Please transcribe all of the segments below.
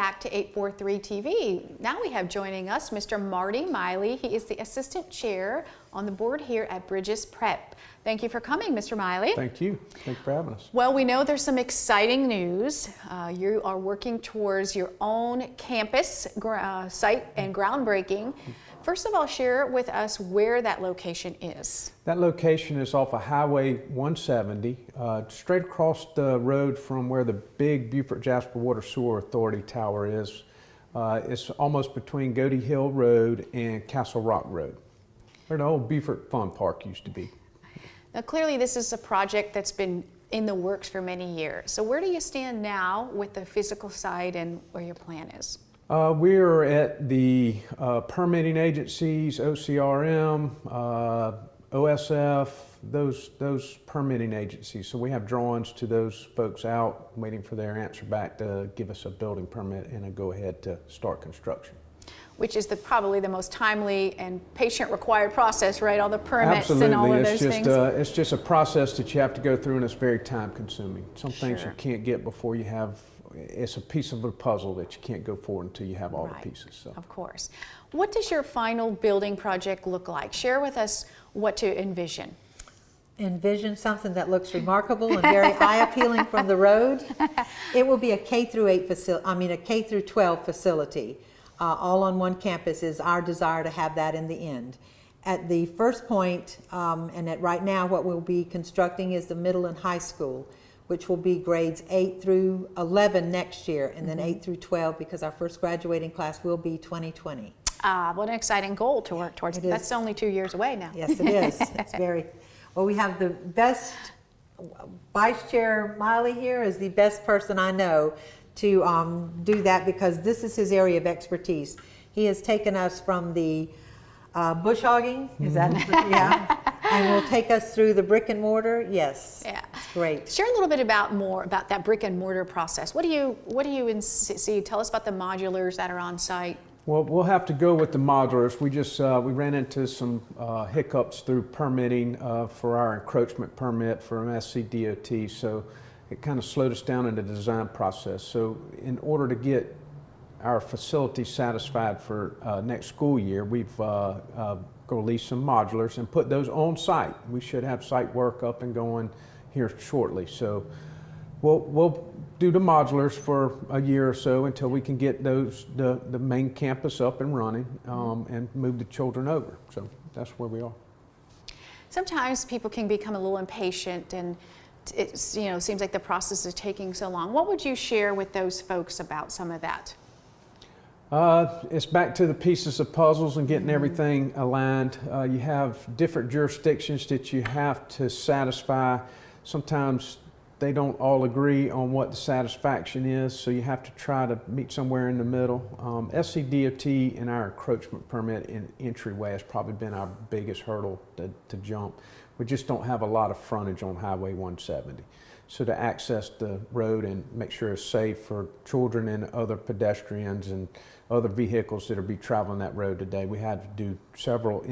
back to 843 TV. Now we have joining us Mr. Marty Miley. He is the assistant chair on the board here at Bridges Prep. Thank you for coming, Mr. Miley. Thank you. Thank you for having us. Well, we know there's some exciting news. You are working towards your own campus site and groundbreaking. First of all, share with us where that location is. That location is off of Highway 170, straight across the road from where the big Beaufort Jasper Water Sewer Authority tower is. It's almost between Goatee Hill Road and Castle Rock Road, where the old Beaufort Fun Park used to be. Now, clearly this is a project that's been in the works for many years. So where do you stand now with the physical side and where your plan is? We're at the permitting agencies, OCRM, OSF, those permitting agencies. So we have drawings to those folks out, waiting for their answer back to give us a building permit and a go-ahead to start construction. Which is probably the most timely and patient-required process, right? All the permits Absolutely. And all of those things. It's just a process that you have to go through, and it's very time-consuming. Some things Sure. you can't get before you have. It's a piece of a puzzle that you can't go forward until you have all Right. the pieces. So. Of course. What does your final building project look like? Share with us what to envision. Envision something that looks remarkable and very eye-appealing from the road. It will be a K-8 facility. I mean, a K-12 facility, all on one campus. Is our desire to have that in the end. At the first point, and right now, what we'll be constructing is the middle and high school, which will be grades 8 through 11 next year, and then 8 through 12, because our first graduating class will be 2020. What an exciting goal to work towards. That's only 2 years away now. Yes, it is. It's very, well, we have the best, Vice Chair Miley here is the best person I know to do that, because this is his area of expertise. He has taken us from the bush hogging, is that, yeah, and will take us through the brick and mortar. Yes, Yeah, it's great. Share a little bit more about that brick and mortar process. What do you see? Tell us about the modulars that are on site. Well, we'll have to go with the modulars. We just we ran into some hiccups through permitting for our encroachment permit from SCDOT, so it kind of slowed us down in the design process. So in order to get our facility satisfied for next school year, we've released some modulars and put those on site. We should have site work up and going here shortly. So we'll do the modulars for a year or so until we can get the main campus up and running and move the children over. So that's where we are. Sometimes people can become a little impatient, and it seems like the process is taking so long. What would you share with those folks about some of that? It's back to the pieces of puzzles and getting everything aligned. You have different jurisdictions that you have to satisfy. Sometimes they don't all agree on what the satisfaction is, so you have to try to meet somewhere in the middle. SCDOT and our encroachment permit in entryway has probably been our biggest hurdle to jump. We just don't have a lot of frontage on Highway 170. So to access the road and make sure it's safe for children and other pedestrians and other vehicles that will be traveling that road today, we had to do several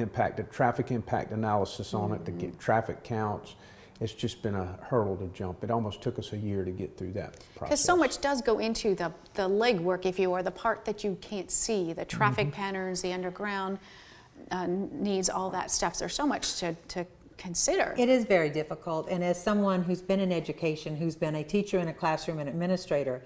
traffic impact analysis on it to get traffic counts. It's just been a hurdle to jump. It almost took us a year to get through that process. Because so much does go into the legwork, if you will, the part that you can't see, the traffic patterns, the underground needs, all that stuff. There's so much to consider. It is very difficult, and as someone who's been in education, who's been a teacher in a classroom and administrator,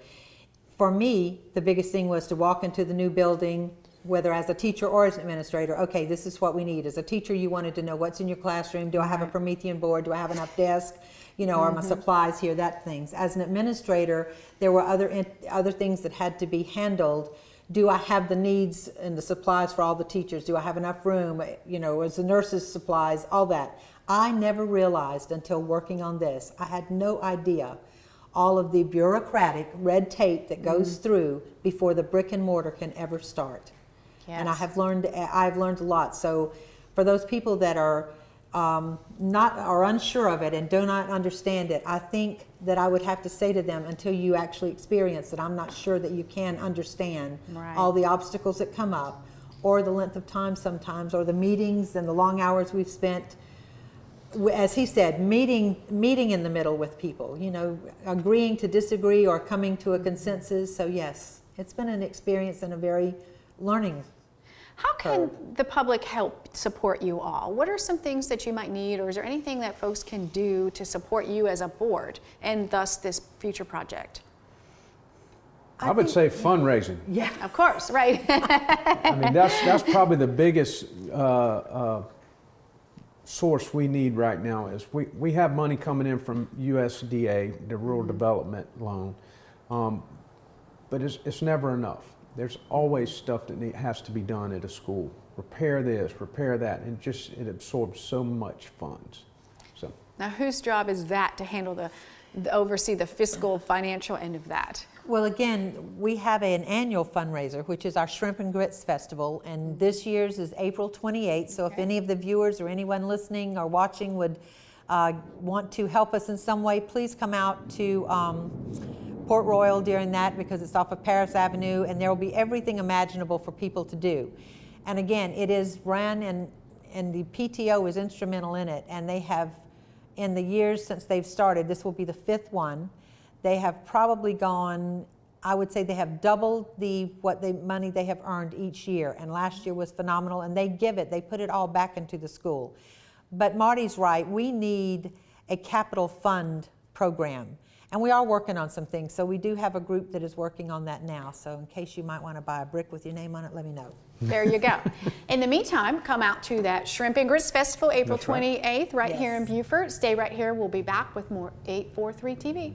for me, the biggest thing was to walk into the new building, whether as a teacher or as an administrator. Okay, this is what we need. As a teacher, you wanted to know what's in your classroom. Do I have a Promethean board? Do I have enough desks? Are my supplies here? That things. As an administrator, there were other things that had to be handled. Do I have the needs and the supplies for all the teachers? Do I have enough room? As the nurses' supplies, all that. I never realized until working on this, I had no idea all of the bureaucratic red tape that goes through before the brick and mortar can ever start. Yes. And I've learned a lot. So for those people that are unsure of it and do not understand it, I think that I would have to say to them, until you actually experience it, I'm not sure that you can understand all the obstacles that come up, or the length of time sometimes, or the meetings and the long hours we've spent, as he said, meeting in the middle with people, agreeing to disagree or coming to a consensus. So yes, it's been an experience and a very learning. How can the public help support you all? What are some things that you might need, or is there anything that folks can do to support you as a board and thus this future project? I would say fundraising. Yeah. Of course, right? I mean, that's probably the biggest source we need right now. Is we have money coming in from USDA, the Rural Development Loan, but it's never enough. There's always stuff that has to be done at a school. Repair this, repair that, and it absorbs so much funds. So Now, whose job is that to handle oversee the fiscal, financial end of that? Well, again, we have an annual fundraiser, which is our Shrimp and Grits Festival, and this year's is April 28th. So if any of the viewers or anyone listening or watching would want to help us in some way, please come out to Port Royal during that, because it's off of Paris Avenue, and there will be everything imaginable for people to do. And again, it is run, and the PTO is instrumental in it, and they have, in the years since they've started, this will be the 5th one, they have probably gone, I would say they have doubled what money they have earned each year, and last year was phenomenal, and they put it all back into the school. But Marty's right, we need a capital fund program. And we are working on some things, so we do have a group that is working on that now. So in case you might want to buy a brick with your name on it, let me know. There you go. In the meantime, come out to that Shrimp and Grits Festival, April That's right. 28th, right here in Yes. Beaufort. Stay right here. We'll be back with more 843 TV.